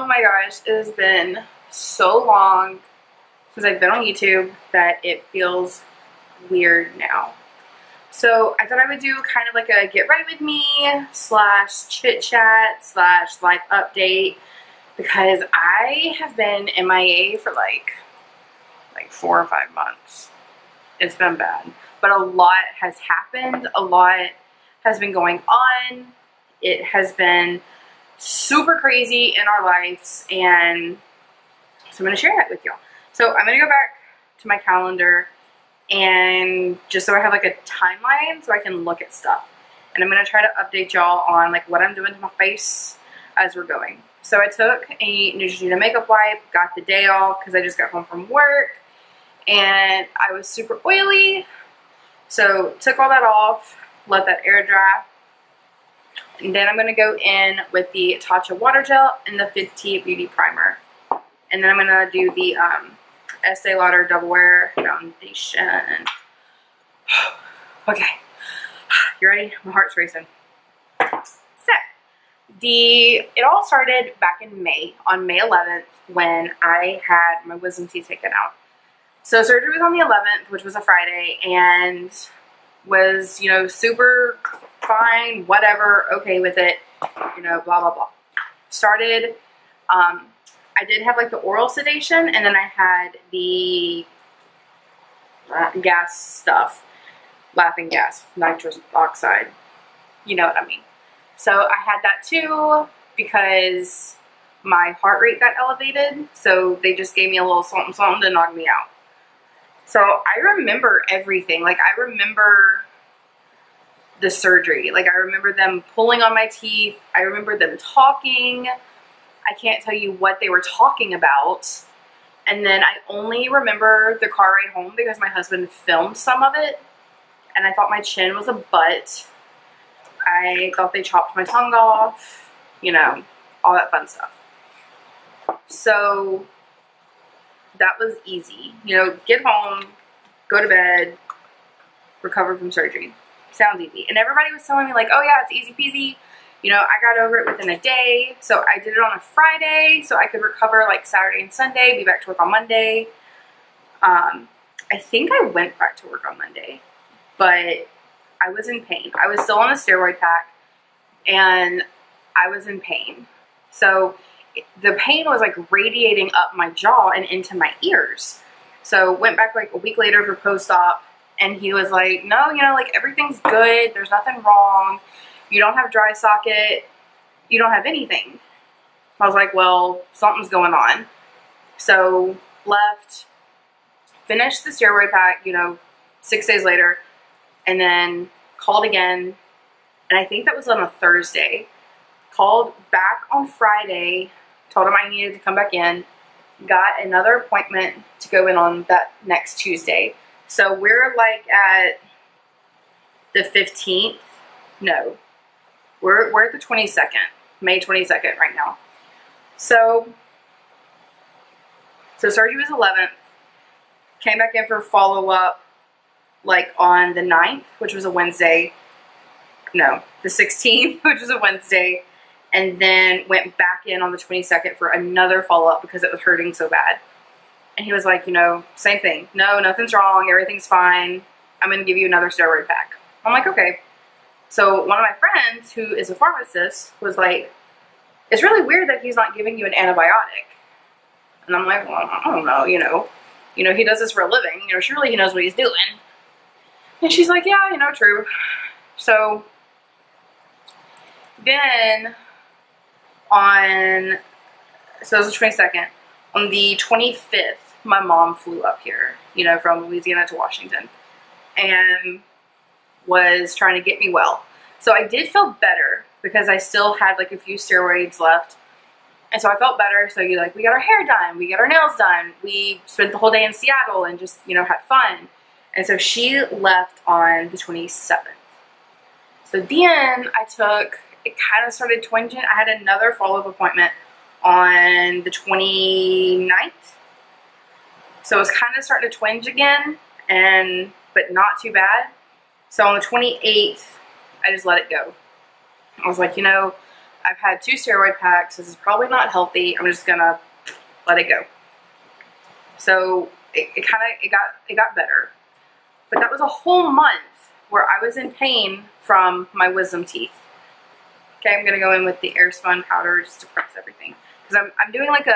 Oh my gosh, it has been so long since I've been on YouTube that it feels weird now. So I thought I would do kind of like a get ready with me slash chit chat slash life update, because I have been MIA for like 4 or 5 months. It's been bad, but a lot has happened. A lot has been going on. It has been super crazy in our lives, and so I'm going to share that with y'all. So I'm going to go back to my calendar, and just so I have like a timeline so I can look at stuff. And I'm going to try to update y'all on like what I'm doing to my face as we're going. So I took a Neutrogena makeup wipe, got the day off because I just got home from work, and I was super oily. So took all that off, let that air dry. And then I'm going to go in with the Tatcha Water Gel and the 50 Beauty Primer. And then I'm going to do the Estee Lauder Double Wear Foundation. Okay. You ready? My heart's racing. So, it all started back in May, on May 11th, when I had my wisdom teeth taken out. So surgery was on the 11th, which was a Friday, and was, you know, super fine, whatever, okay with it, you know, blah, blah, blah. Started, I did have like the oral sedation, and then I had the gas stuff, laughing gas, nitrous oxide, you know what I mean. So I had that too because my heart rate got elevated, so they just gave me a little something something to knock me out. So I remember everything. Like, I remember the surgery. Like, I remember them pulling on my teeth. I remember them talking. I can't tell you what they were talking about. And then I only remember the car ride home because my husband filmed some of it. And I thought my chin was a butt. I thought they chopped my tongue off. You know, all that fun stuff. So that was easy. You know, get home, go to bed, recover from surgery. Sounds easy. And everybody was telling me like, oh yeah, it's easy peasy. You know, I got over it within a day. So I did it on a Friday so I could recover like Saturday and Sunday, be back to work on Monday. I think I went back to work on Monday, but I was in pain. I was still on a steroid pack, and I was in pain. So the pain was like radiating up my jaw and into my ears. So went back like a week later for post-op, and he was like, no, you know, like everything's good. There's nothing wrong. You don't have dry socket. You don't have anything. I was like, well, something's going on. So left, finished the steroid pack, you know, 6 days later, and then called again. And I think that was on a Thursday. Called back on Friday, told him I needed to come back in, got another appointment to go in on that next Tuesday. So we're like at the 15th. No, we're at the 22nd, May 22nd right now. So surgery was 11th. Came back in for follow-up like on the 9th, which was a Wednesday. No, the 16th, which was a Wednesday. And then went back in on the 22nd for another follow-up because it was hurting so bad. And he was like, you know, same thing. No, nothing's wrong. Everything's fine. I'm going to give you another steroid pack. I'm like, okay. So one of my friends, who is a pharmacist, was like, it's really weird that he's not giving you an antibiotic. And I'm like, well, I don't know, you know, he does this for a living. You know, surely he knows what he's doing. And she's like, yeah, you know, true. So then so it was the 22nd. On the 25th, my mom flew up here, you know, from Louisiana to Washington, and was trying to get me well. So I did feel better because I still had like a few steroids left. And so I felt better. So we got our hair done, we got our nails done, we spent the whole day in Seattle and just, you know, had fun. And so she left on the 27th. So then it kind of started twinging. I had another follow-up appointment on the 29th. So it was kind of starting to twinge again, but not too bad. So on the 28th, I just let it go. I was like, you know, I've had 2 steroid packs. This is probably not healthy. I'm just gonna let it go. So it got better. But that was a whole month where I was in pain from my wisdom teeth. Okay, I'm gonna go in with the Airspun powder just to press everything. Because I'm doing like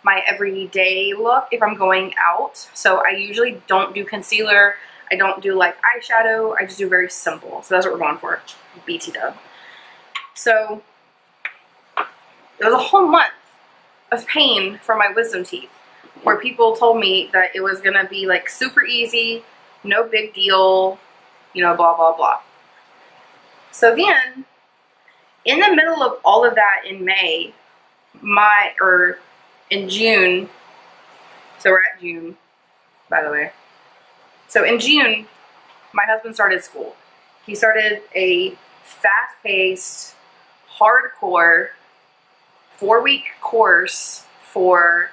my everyday look if I'm going out. So I usually don't do concealer. I don't do like eyeshadow. I just do very simple. So that's what we're going for. BT dub. So it was a whole month of pain from my wisdom teeth, where people told me that it was gonna be like super easy, no big deal, you know, blah, blah, blah. So then, in the middle of all of that in May, in June, so we're at June, by the way. So in June, my husband started school. He started a fast-paced, hardcore 4-week course for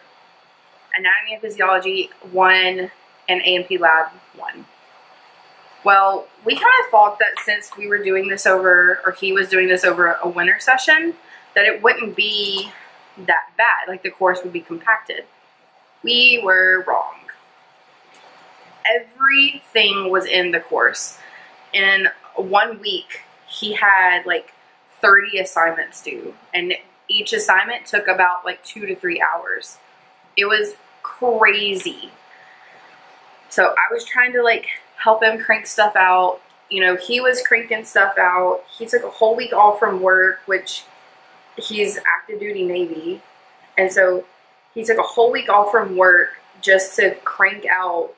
Anatomy and Physiology 1 and A&P Lab 1. Well, we kind of thought that since we were doing this over, or he was doing this over a winter session, that it wouldn't be that bad, like the course would be compacted. We were wrong. Everything was in the course. In 1 week, he had like 30 assignments due, and each assignment took about like 2 to 3 hours. It was crazy. So I was trying to like help him crank stuff out. You know, he was cranking stuff out. He took a whole week off from work, which he's active duty Navy. And so he took a whole week off from work just to crank out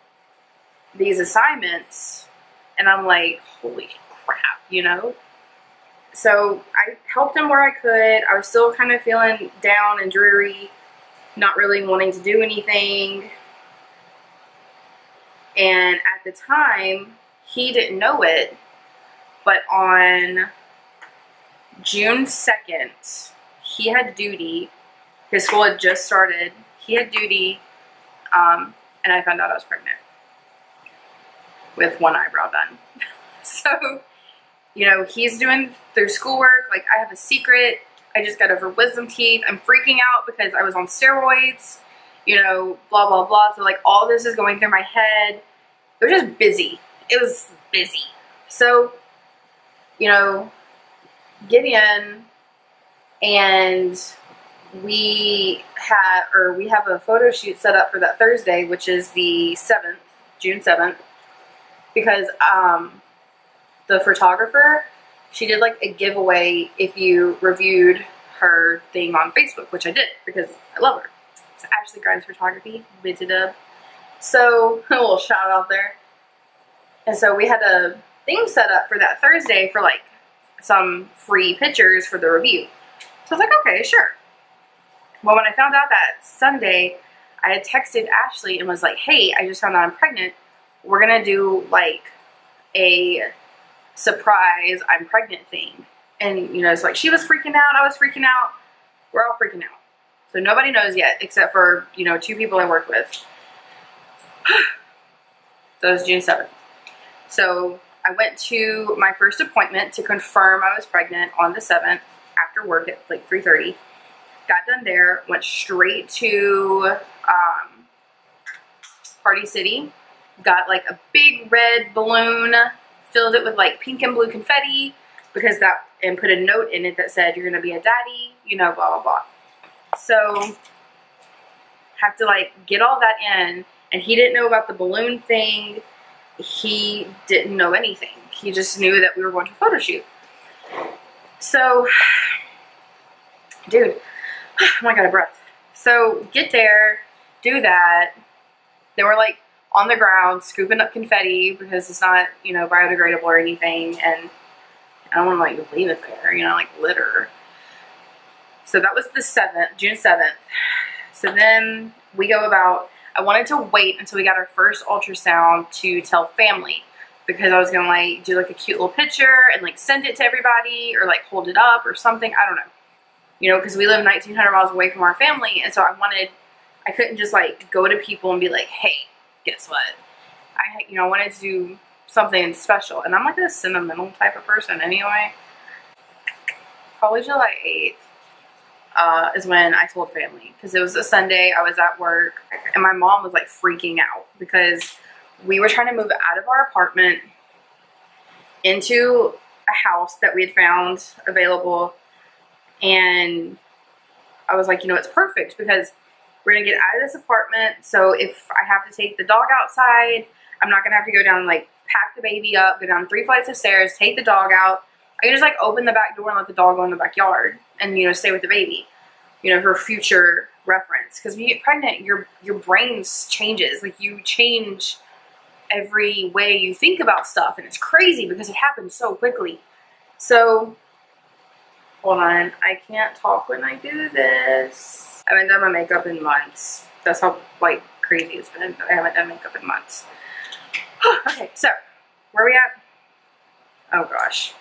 these assignments. And I'm like, holy crap, you know? So I helped him where I could. I was still kind of feeling down and dreary, not really wanting to do anything. And at the time, he didn't know it, but on June 2nd, he had duty. His school had just started. He had duty, and I found out I was pregnant with 1 eyebrow done. So, you know, he's doing their schoolwork. Like, I have a secret. I just got over wisdom teeth. I'm freaking out because I was on steroids, you know, blah, blah, blah. So, like, all this is going through my head. It was just busy. It was busy. So, you know, get in, and we have a photo shoot set up for that Thursday, which is the 7th, June 7th, because the photographer, she did like a giveaway if you reviewed her thing on Facebook, which I did because I love her. It's Ashley Grimes Photography, BT dub. So, a little shout out there. And so we had a thing set up for that Thursday for like some free pictures for the review. So I was like, okay, sure. Well, when I found out that Sunday, I had texted Ashley and was like, hey, I just found out I'm pregnant. We're going to do like a surprise I'm pregnant thing. And, you know, it's like she was freaking out. I was freaking out. We're all freaking out. So nobody knows yet except for, you know, 2 people I work with. So it was June 7th. So I went to my first appointment to confirm I was pregnant on the 7th after work at like 3:30. Got done there, went straight to Party City, got like a big red balloon, filled it with like pink and blue confetti, because that, and put a note in it that said, you're gonna be a daddy, you know, blah, blah, blah. So, have to like get all that in, and he didn't know about the balloon thing. He didn't know anything. He just knew that we were going to a photo shoot. So, dude, oh my god, a breath. So, get there, do that. Then we're like on the ground scooping up confetti because it's not, you know, biodegradable or anything, and I don't want to like leave it there, you know, like litter. So that was the 7th, June 7th. So then we go about, I wanted to wait until we got our first ultrasound to tell family, because I was going to like do like a cute little picture and like send it to everybody, or like hold it up or something. I don't know. You know, because we live 1,900 miles away from our family, and so I couldn't just like go to people and be like, hey, guess what? I wanted to do something special, and I'm like a sentimental type of person anyway. probably July 8th is when I told family, because it was a Sunday. I was at work, and my mom was like freaking out because we were trying to move out of our apartment into a house that we had found available, and I was like, you know, it's perfect because we're gonna get out of this apartment, so if I have to take the dog outside, I'm not gonna have to go down, like, pack the baby up, go down 3 flights of stairs, take the dog out. I can just, like, open the back door and let the dog go in the backyard and, you know, stay with the baby, you know, for future reference. Because when you get pregnant, your brain changes. Like, you change every way you think about stuff, and it's crazy because it happens so quickly. So, hold on, I can't talk when I do this. I haven't done my makeup in months. That's how, like, crazy it's been. I haven't done makeup in months. Okay, so, where are we at? Oh gosh.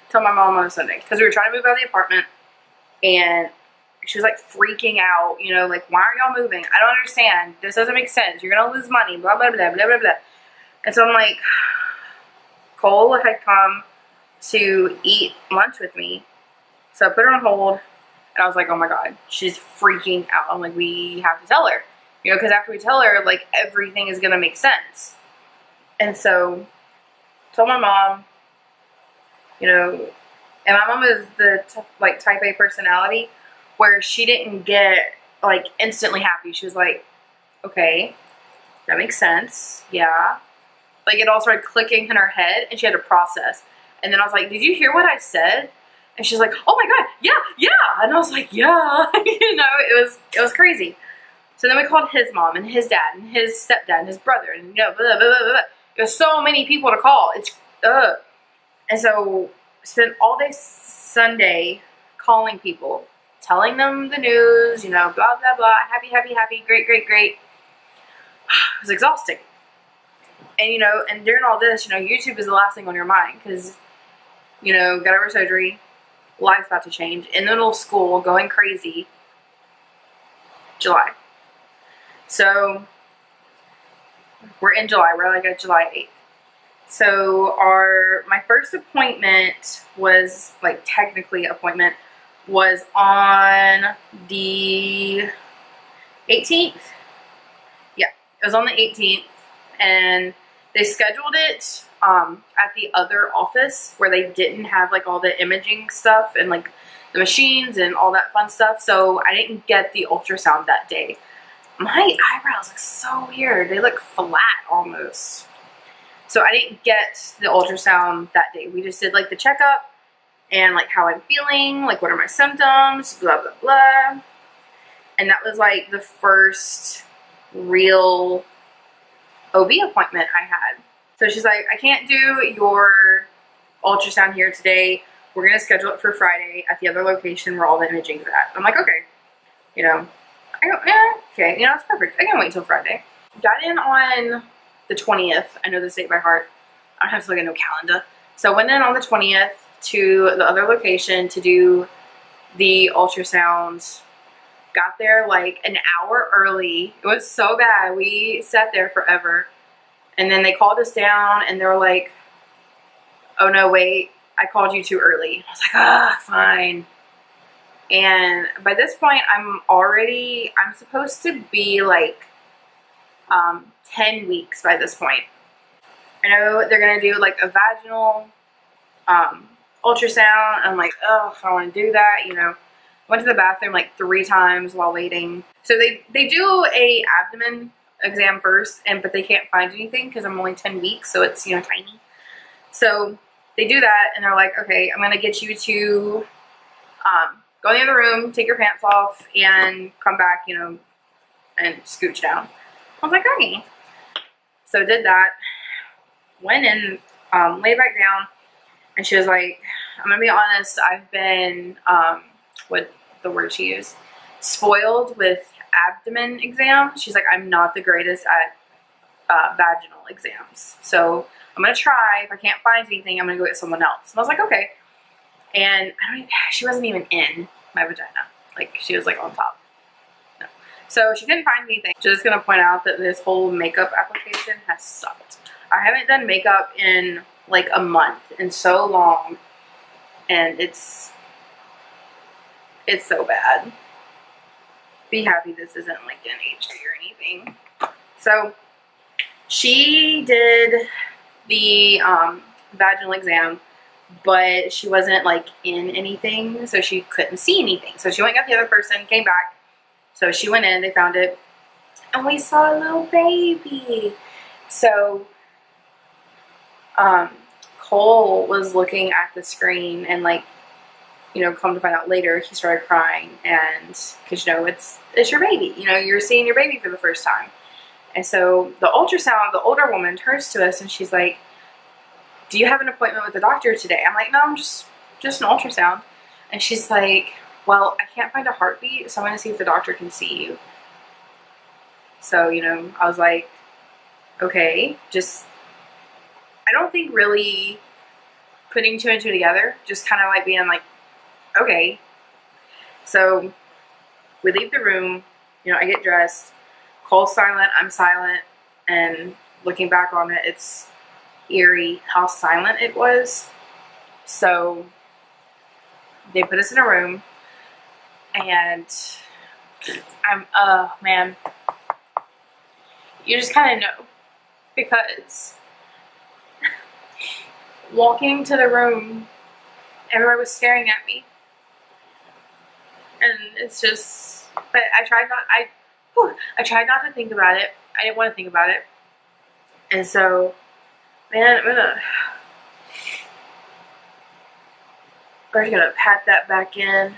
Tell my mom on a Sunday, because we were trying to move out of the apartment, and she was like freaking out, you know, like, why are y'all moving? I don't understand. This doesn't make sense. You're gonna lose money, blah, blah, blah, blah, blah, blah. And so I'm like, Cole had come to eat lunch with me, so I put her on hold, and I was like, oh my god, she's freaking out. I'm like, we have to tell her, you know, because after we tell her, like, everything is gonna make sense. And so, told my mom, you know, and my mom is the, like, type A personality, where she didn't get, like, instantly happy. She was like, okay, that makes sense, yeah. Like, it all started clicking in her head, and she had to process. And then I was like, did you hear what I said? And she's like, oh my god, yeah, yeah. And I was like, yeah. You know, it was crazy. So then we called his mom, and his dad, and his stepdad, and his brother, and, you know, blah, blah, blah, blah. There's so many people to call. It's, And so, spent all day Sunday calling people, telling them the news, you know, blah, blah, blah, happy, happy, happy, great, great, great. It was exhausting. And, you know, and during all this, you know, YouTube is the last thing on your mind, because, you know, got over surgery, life's about to change, in the middle of school, going crazy, July. So, we're in July, we're like at July 8th. So my first appointment was, like, technically appointment, was on the 18th. Yeah, it was on the 18th, and they scheduled it at the other office where they didn't have, like, all the imaging stuff and, like, the machines and all that fun stuff, so I didn't get the ultrasound that day. My eyebrows look so weird. They look flat almost. So I didn't get the ultrasound that day. We just did, like, the checkup and, like, how I'm feeling, like, what are my symptoms, blah, blah, blah. And that was, like, the first real OB appointment I had. So she's like, I can't do your ultrasound here today. We're going to schedule it for Friday at the other location where all the imaging's at. I'm like, okay. You know, I go, yeah, okay. You know, it's perfect. I can wait until Friday. Got in on the 20th. I know this date by heart. I don't have to look at no calendar. So I went in on the 20th to the other location to do the ultrasounds. Got there like an hour early. It was so bad. We sat there forever. And then they called us down, and they were like, oh no, wait, I called you too early. I was like, ah, fine. And by this point, I'm supposed to be like 10 weeks by this point. I know they're going to do like a vaginal ultrasound. I'm like, oh, I want to do that, you know. Went to the bathroom like 3 times while waiting. So they do a abdomen exam first, but they can't find anything because I'm only 10 weeks, so it's, you know, tiny. So they do that, and they're like, okay, I'm going to get you to go in the other room, take your pants off, and come back, you know, and scooch down. I was like, okay. So did that, went in, laid back down, and she was like, I'm going to be honest, I've been, what the word she used, spoiled with abdomen exams. She's like, I'm not the greatest at vaginal exams. So I'm going to try. If I can't find anything, I'm going to go get someone else. And I was like, okay. And she wasn't even in my vagina. Like, she was like on top. No. So she couldn't find anything. Just going to point out that this whole makeup application has sucked. I haven't done makeup in like a month and so long. and it's so bad. Be happy this isn't like an HA or anything. So she did the vaginal exam, but she wasn't like in anything, so she couldn't see anything. So she went and got the other person, came back. So she went in, they found it, and we saw a little baby. So Cole was looking at the screen, and like, you know, come to find out later, he started crying, and because, you know, it's your baby, you know, you're seeing your baby for the first time. And so the ultrasound, the older woman turns to us and she's like, do you have an appointment with the doctor today? I'm like, no, I'm just an ultrasound. And she's like, well, I can't find a heartbeat, so I'm going to see if the doctor can see you. So, you know, I was like, okay, just, I don't think really putting two and two together, just kind of like being like, okay. So we leave the room, you know, I get dressed, Cole's silent, I'm silent, and looking back on it, it's eerie how silent it was. So they put us in a room, and man, you just kind of know, because walking to the room, everybody was staring at me, and it's just, but I tried not to think about it. I didn't want to think about it. And so, man, we're gonna pat that back in,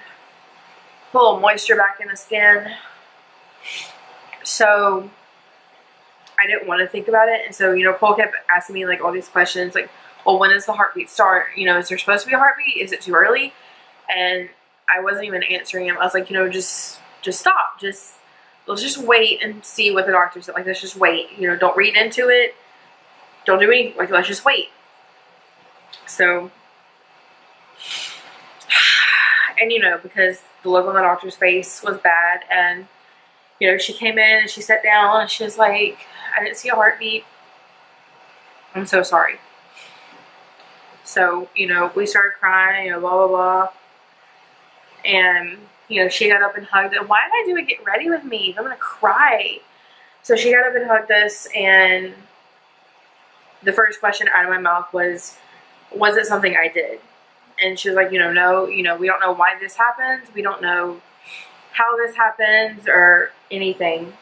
put a little moisture back in the skin. So I didn't want to think about it. And so, you know, Cole kept asking me like all these questions, like, well, when does the heartbeat start? You know, is there supposed to be a heartbeat? Is it too early? And I wasn't even answering him. I was like, you know, just stop. Let's just wait and see what the doctor said. Like, let's just wait. You know, don't read into it. Don't do anything. Like, let's just wait. So, and you know, because the look on the doctor's face was bad, and you know, she came in and she sat down and she was like, I didn't see a heartbeat. I'm so sorry. So, you know, we started crying, you know, blah, blah, blah. And, you know, she got up and hugged us. Why did I do it? Get ready with me. I'm going to cry. So she got up and hugged us, and the first question out of my mouth was it something I did? And she was like, you know, no, you know, we don't know why this happens. We don't know how this happens or anything.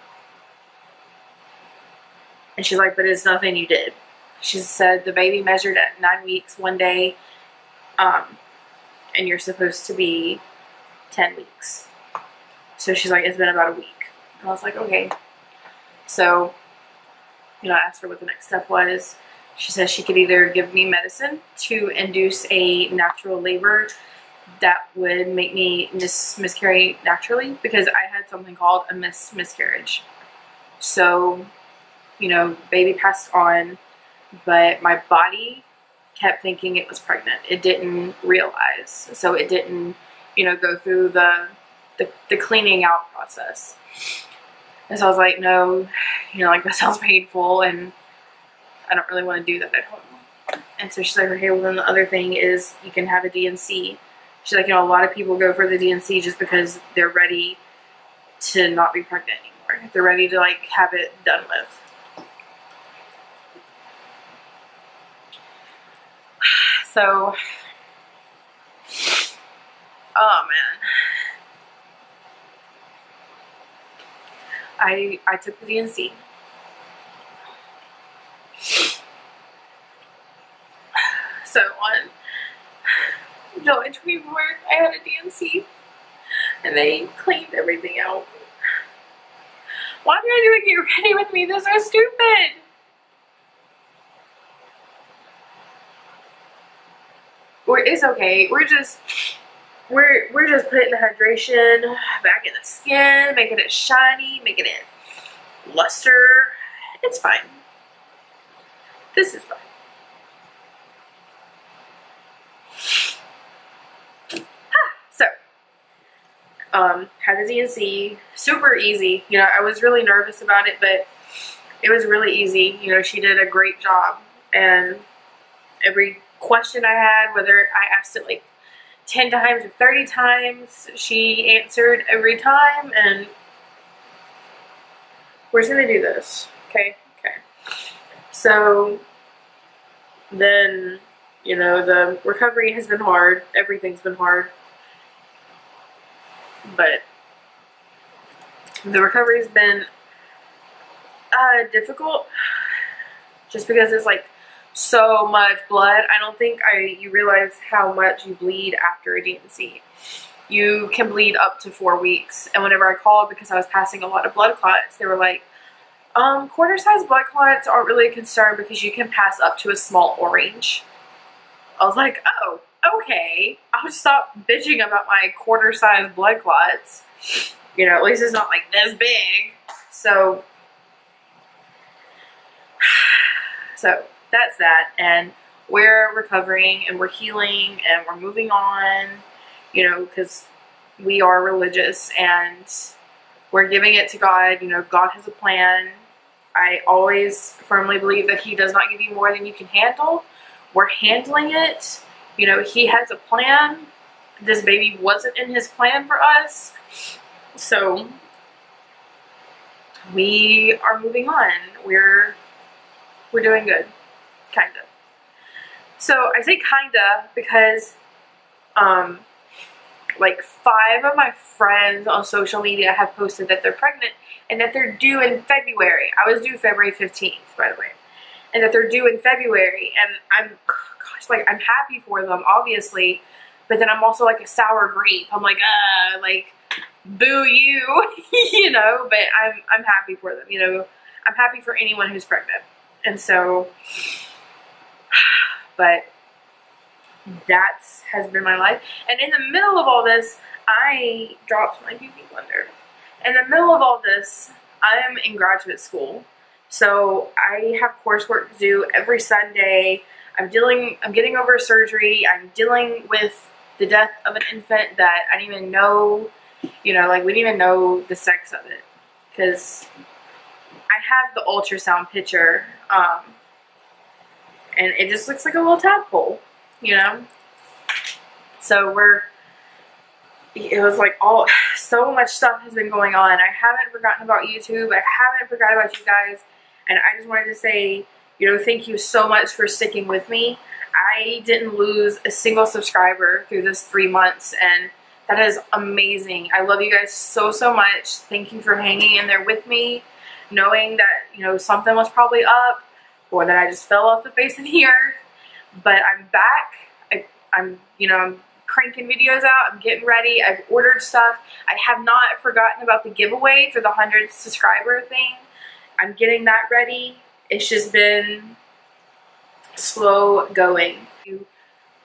And she's like, but it's nothing you did. She said the baby measured at 9 weeks one day, and you're supposed to be 10 weeks. So she's like, it's been about a week. And I was like, okay. So, you know, I asked her what the next step was. She said she could either give me medicine to induce a natural labor that would make me miscarry naturally, because I had something called a miscarriage. So, you know, baby passed on, but my body kept thinking it was pregnant. It didn't realize. So it didn't, you know, go through the cleaning out process. And so I was like, no, you know, like, that sounds painful, and I don't really want to do that at home. And so she's like, okay, well, then the other thing is you can have a D&C. She's like, you know, a lot of people go for the D&C just because they're ready to not be pregnant anymore. They're ready to, like, have it done with. So, oh man, I took the D&C. So on July 24th, I had a D&C, and they cleaned everything out. Why did I do it? Get ready with me. This is so stupid. It's okay. We're just putting the hydration back in the skin, making it shiny, making it luster. It's fine. This is fine. So, had the D&C, super easy. You know, I was really nervous about it, but it was really easy. You know, she did a great job, and every question I had, whether I asked it like 10 times or 30 times. She answered every time, and we're just gonna do this. Okay. So then, you know, the recovery has been hard. Everything's been hard. But the recovery's been difficult just because it's like so much blood. I don't think you realize how much you bleed after a D&C. You can bleed up to 4 weeks. And whenever I called, because I was passing a lot of blood clots, they were like, quarter-sized blood clots aren't really a concern because you can pass up to a small orange. I was like, oh, okay. I'll stop bitching about my quarter-sized blood clots. You know, at least it's not like this big. So that's that. And we're recovering and we're healing and we're moving on, you know, because we are religious and we're giving it to God. You know, God has a plan. I always firmly believe that He does not give you more than you can handle. We're handling it. You know, He has a plan. This baby wasn't in His plan for us. So we are moving on. We're doing good. Kinda. So I say kinda because like 5 of my friends on social media have posted that they're pregnant and that they're due in February. I was due February 15th, by the way. And that they're due in February. And I'm happy for them, obviously. But then I'm also like a sour grape. I'm like, boo you, you know. But I'm happy for them, you know. I'm happy for anyone who's pregnant. And so, but that has been my life. And in the middle of all this, I dropped my beauty blender. In the middle of all this, I am in graduate school. So I have coursework to do every Sunday. I'm getting over surgery. I'm dealing with the death of an infant that I didn't even know, you know, like we didn't even know the sex of it. Because I have the ultrasound picture, and it just looks like a little tadpole, you know? So it was like so much stuff has been going on. I haven't forgotten about YouTube. I haven't forgotten about you guys. And I just wanted to say, you know, thank you so much for sticking with me. I didn't lose a single subscriber through this 3 months, and that is amazing. I love you guys so, so much. Thank you for hanging in there with me, knowing that, you know, something was probably up or that I just fell off the face of the earth. But I'm back. I'm cranking videos out. I'm getting ready. I've ordered stuff. I have not forgotten about the giveaway for the 100 subscriber thing. I'm getting that ready. It's just been slow going.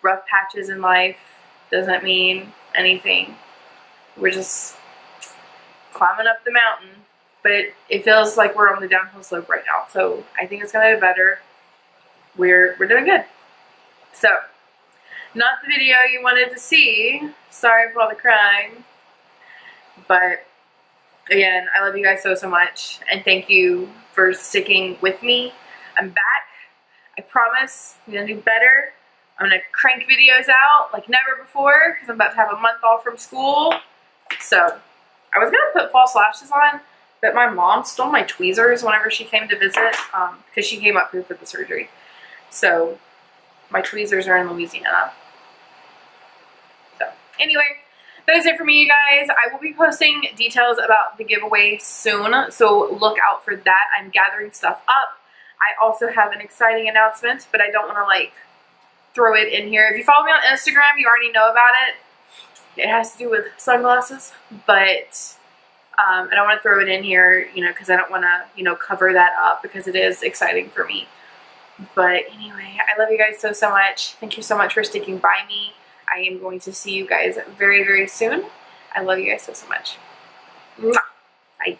Rough patches in life doesn't mean anything. We're just climbing up the mountain, but it feels like we're on the downhill slope right now. So I think it's gonna be better. We're doing good. So, not the video you wanted to see. Sorry for all the crying. But again, I love you guys so, so much. And thank you for sticking with me. I'm back. I promise I'm going to do better. I'm going to crank videos out like never before because I'm about to have a month off from school. So, I was going to put false lashes on, but my mom stole my tweezers whenever she came to visit because she came up here for the surgery. So, my tweezers are in Louisiana. So, anyway, that is it for me, you guys. I will be posting details about the giveaway soon, so look out for that. I'm gathering stuff up. I also have an exciting announcement, but I don't want to, like, throw it in here. If you follow me on Instagram, you already know about it. It has to do with sunglasses, but I don't want to throw it in here, you know, because I don't want to, you know, cover that up because it is exciting for me. But anyway, I love you guys so, so much. Thank you so much for sticking by me. I am going to see you guys very, very soon. I love you guys so, so much. Mwah. Bye.